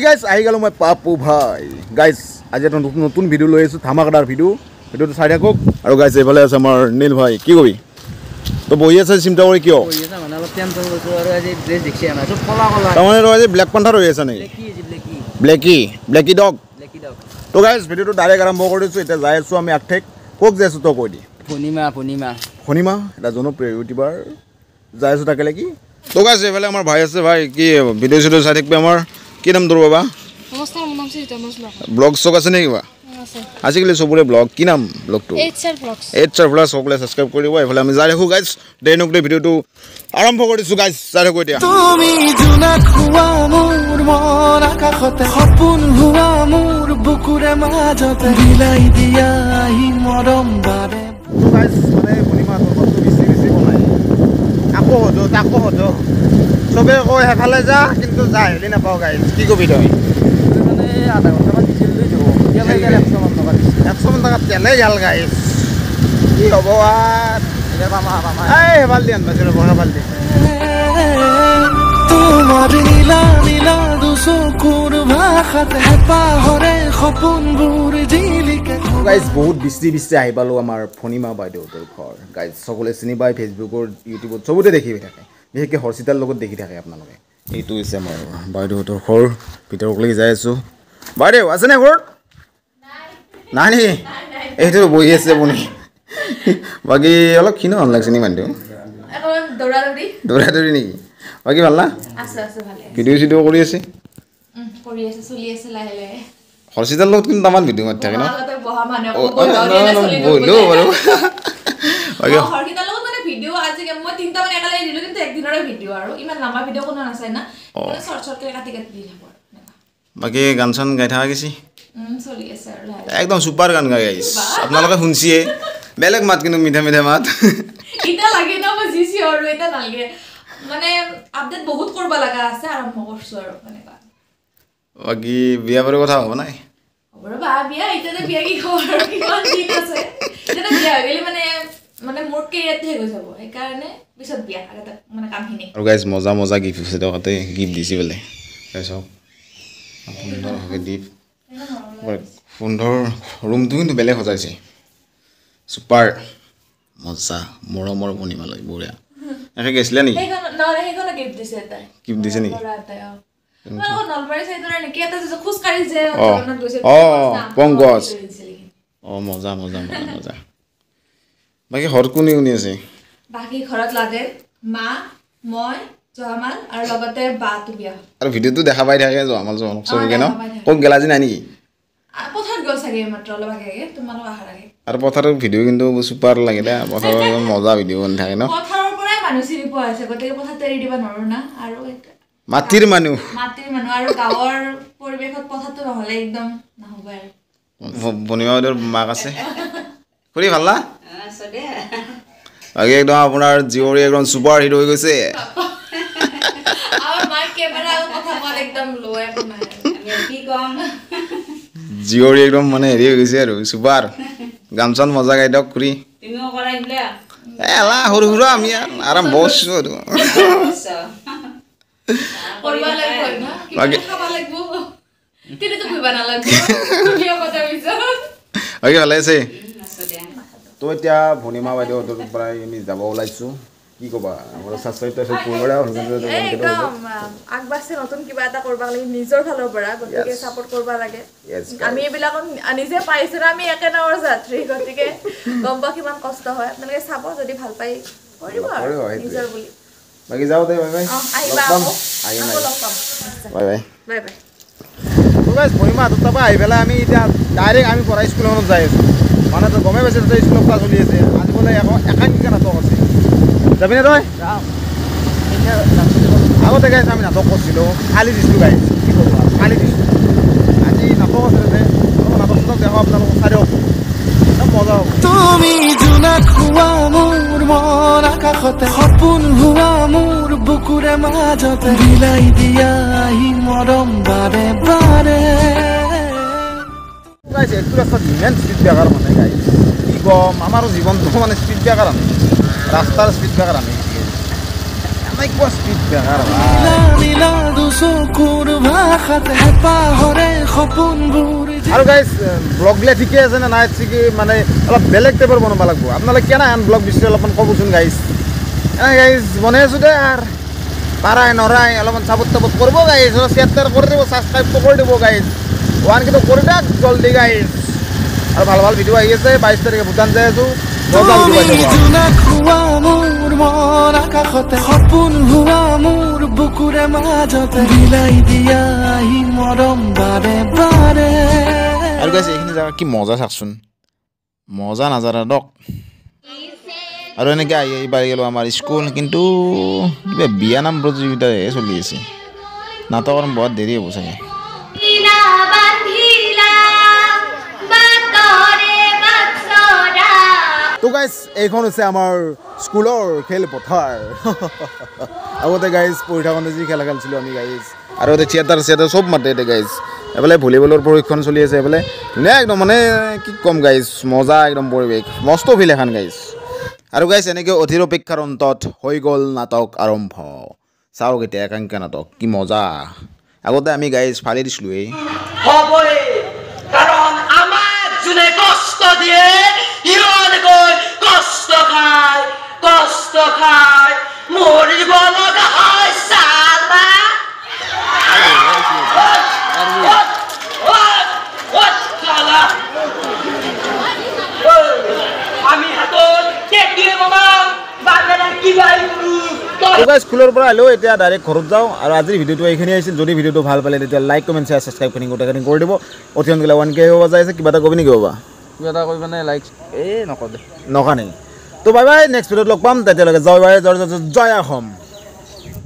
guys আহি গ'লো মই পাপু ভাই গাইজ আজি এটা নতুন ভিডিঅ' লৈ আছোঁ ধামাকাদাৰ ভিডিঅ'টো চাই থাকক আৰু গাইজ এইফালে আছে আমাৰ নীল ভাই কি কবি তো বহি আছে চিন্তা কৰি কিয় তাৰমানে তই আজি ব্লেক পান্থাৰ হৈ আছে নেকি ব্লেকি ডগ তো গাইজ ভিডিঅ'টো ডাইৰেক্ট আৰম্ভ কৰি দিছোঁ এতিয়া যাই আছোঁ আমি আগঠেক ক'ত যাই আছোঁ তই কৈ দি ফণিমা এটা জনপ্ৰিয় ইউটিউবাৰ যাই আছোঁ তাকে কি তো গাইজ এইফালে আমাৰ ভাই আছে ভাই কি ভিডিঅ' চিডিঅ' চাই থাকিবি আমাৰ কি নাম তোৰ বাবা ব্লগ চক আছে নে কিবা আজিকালি চবৰে ব্লগ কি নাম ব্লগটো এইচআৰ ব্লগ সকলোৱে ছাবস্ক্ৰাইব কৰি দিব এইফালে আমি যাই থাকোঁ গাইজ দেৰি নকৰি ভিডিঅ'টো আৰম্ভ কৰিছোঁ গাইজ যাই থাকোঁ এতিয়া তুমি জোনাক হোৱা মোৰ মন আকাশতে সপোন হোৱা মোৰ বুকুৰে মাজতে বিলাই দিয়া আহি মৰম বাৰে গাইজ মানে পূৰ্ণিমা তৰফটো বেছি বনাই আকৌ সজো চবে কয় সেইফালে যা কিন্তু যাই হেৰি নাপাওঁ গাইজ কি কবি তই মানে আধা ঘণ্টামান দিছিল 100মান টকাত তেলে গেল গাইজ কি হ'ব সেইফাল দি আনবাইছে ৰ'ব সেইফাল দি তোমাৰ নীলা নীলা দুচকুৰ ভাষাতে হেঁপাহৰে সপোনবোৰ জিলিকে গাইজ বহুত বৃষ্টি আহি পালোঁ আমাৰ ফণিমা বাইদেউহঁতৰ ঘৰ গাইজ সকলোৱে চিনি পায় ফেচবুকৰ ইউটিউবত চবতে দেখি থাকে বিশেষকৈ হৰ্ষিতাৰ লগত দেখি থাকে আপোনালোকে এইটো হৈছে আমাৰ বাইদেউহঁতৰ ঘৰ ভিতৰলৈকে যাই আছোঁ বাইদেউ আছেনে ঘৰত নাই নেকি এইটো বহি আছে আপুনি বাকী অলপ ক্ষীণ লাগছে নি মানুহটো দৌৰা নেকি বাকী ভাল না ভিডিঅ' চিডিঅ' কৰি আছে হৰ্ষিতাৰ লগত কিন্তু আমাৰ ভিডিঅ' মাতি থাকে ন বহিলেও বাৰু বাকী গান চান গাই থকা গৈছে একদম চুপাৰ গান গাই গাইছ আপোনালোকে শুনছিয়ে বেলেগ মাত কিন্তু মিঠা মাত বাকী বিয়া বাৰু কথা হ'ব নাই আৰু গাইজ মজা গিফ্ট আছে তাতে গিফ্ট দিছে বোলে চাওক সুন্দৰভাৱে গিফ্ট সুন্দৰ ৰুমটো কিন্তু বেলেগ সজাইছে চুপাৰ মজা মৰমৰ পূৰ্ণিমালৈ বঢ়িয়া এনেকৈ গৈছিলে নেকি গিফ্ট দিছে নেকি পংকজ মজা বাকী ঘৰত কোনে আছে বাকী ঘৰত লাগে মা মই জহামাল আৰু লগতে বাটো বিয়া আৰু ভিডিঅ'টো দেখা পাই থাকে জহামাল চবকে ন ক'ত গেলাজি নাই নেকি পথাৰত গ'ল চাগে মাত্ৰ অলপ আগে তোমালোক আহাৰ আগে আৰু পথাৰৰ ভিডিঅ' কিন্তু চুপাৰ লাগে দে পথাৰৰ মজা ভিডিঅ' বনি থাকে ন পথাৰৰ পৰাই মানুহ চিনি পোৱা হৈছে গতিকে পথাৰত এৰি দিব নোৱাৰো না আৰু মাটিৰ মানুহ আৰু গাঁৱৰ পৰিৱেশত পথাৰটো নহ'লে একদম নহ'ব আৰু পূৰ্ণিমা বাইদেউৰ মাক আছে খুৰী ভাল না বাকী একদম আপোনাৰ জীয়ৰী একদম চুপাৰ হিট হৈ গৈছে জীয়ৰী একদম মানে হেৰি হৈ গৈছে আৰু চুপাৰ গান চান মজা গাই দিয়ক খুৰী এলা সৰু সুৰা আমি আৰাম বসছো আৰু বাকী ভালে আছে তো এতিয়া ভনীমা বাইদেউহঁতৰ পৰাই আমি যাব ওলাইছোঁ কি ক'বা আমাৰ আগবাঢ়ছে নতুন কিবা এটা কৰিব লাগে নিজৰ ফালৰ পৰা গতিকে ছাপোৰ্ট কৰিব লাগে আমি এইবিলাকত নিজে পাইছোঁ না আমি একে নামৰ যাত্ৰী গতিকে গম পোৱা কিমান কষ্ট হয় আপোনালোকে চাব যদি ভাল পাই কৰিব আৰু নিজৰ বুলি বাকী যাওঁ দে বাই বাই ভনীমা হাতত তাৰপৰা আহি পেলাই আমি এতিয়া ডাইৰেক্ট আমি পঢ়া স্কুলখনত যাই আছোঁ মানে তই গমেই পাইছে তই স্কুলৰ পৰা চলি আছে আজি বোলে একাংকিকা নাটক আছে যাবিনে তই আগতে গাইছ আমি নাটক কৰিছিলোঁ কালি দিছিলোঁ গাইছ কি কৰোঁ কালি দিছোঁ আজি নাটক আছে তাতে নাটক চাটক দেখোঁ আপোনালোকক চাই দিয়ক একদম মজা হ'ব তুমি জোনাক হোৱা মোৰ মন আকাশতে সপোন হোৱা মোৰ বুকুৰে মাজতে বিলাই দিয়া আহি মৰম বাৰে গাইছ এইটো ৰাস্তাত ইমান স্পীড ব্ৰেকাৰ মানে গাইছ কি ক'ম আমাৰো জীৱনটো মানে স্পীড ব্ৰেকাৰ আমি ৰাস্তাৰ স্পীড ব্ৰেকাৰ আমি কেনেকুৱা স্পীড ব্ৰেকাৰ নীলা দুচকুৰ ভাষাত হেঁপাহৰে সপোনবোৰ আৰু গাইজ ব্লগ গিলা ঠিকে আছে নে নাই ঠিকে মানে অলপ বেলেগ টাইপৰ বনাব লাগিব আপোনালোকে কেনে আন ব্লগ বিচাৰি অলপমান ক'বচোন গাইজ এনে গাইজ বনাই আছোঁ দে আৰু পাৰাই নৰাই অলপমান চাপত তাপত কৰিব গাইজ শ্বেয়াৰ কৰি দিব ছাবস্ক্ৰাইবটো কৰি দিব গাইজ ওৱানকেইটো কৰি দিয়ক জল্দি গাইজ আৰু ভাল ভাল ভিডিঅ' আহি আছে 22 তাৰিখে ভূটান যাই আছোঁ মজা ভিডিঅ' পাই যাব জোনাক হোৱা মোৰ মন আকাশতে সপোন হোৱা মোৰ বুকুৰে মাজতে বিলাই দিয়া আহি মৰম বাৰে বাৰে আৰু গাইজ এইখিনি জেগা কি মজা চাওকচোন মজা নাজাৰা দক আৰু এনেকৈ আহি আহি পাই গ'লোঁ আমাৰ স্কুল কিন্তু কিবা বিয়া নাম প্ৰতিযোগিতাহে চলি আছে নাটকৰ বহুত দেৰি হ'ব চাগে তো গাইজ এইখন হৈছে আমাৰ স্কুলৰ খেলপথাৰ আগতে গাইজ পঢ়ি থাকোঁতে যি খেলা খেলিছিলোঁ আমি গাইজ আৰু এতিয়া থিয়েটাৰ চব মাতে এতিয়া গাইজ এইফালে ভলীবলৰ প্ৰশিক্ষণ চলি আছে এইফালে ধুনীয়া একদম মানে কি ক'ম গাইজ মজা একদম পৰিৱেশ মস্ত ফিল এখন গাইজ আৰু গাইজ এনেকৈ অধীৰ অপেক্ষাৰ অন্তত হৈ গ'ল নাটক আৰম্ভ চাওক এতিয়া একাংকিকা নাটক কি মজা আগতে আমি গাইজ ফালি দিছিলোঁ এই হ'বই কাৰণ আমাক যোনে কষ্ট দিয়ে সিহঁতকৈ কষ্ট খায় মৰিব লগা হয় চালা আমি হাতত কেক দিয়ে বনাওঁ বাগেৰে কিবাই কৰোঁ স্কুলৰ পৰা আহিলেও এতিয়া ডাইৰেক্ট ঘৰত যাওঁ আৰু আজিৰ ভিডিঅ'টো এইখিনি আহিছিল যদি ভিডিঅ'টো ভাল পালে তেতিয়া লাইক কমেণ্ট শ্বেয়াৰ ছাবস্ক্ৰাইব কৰি দিব অধিক গ'লে 1K হ'ব যাই আছে কিবা এটা কবি নেকি বাবা কিবা এটা কৰিব মানে লাইক নকওঁ দে নকা নেকি তো বাই বাই নেক্সট ভিডিঅ'ত লগ পাম তেতিয়ালৈকে জয় অসম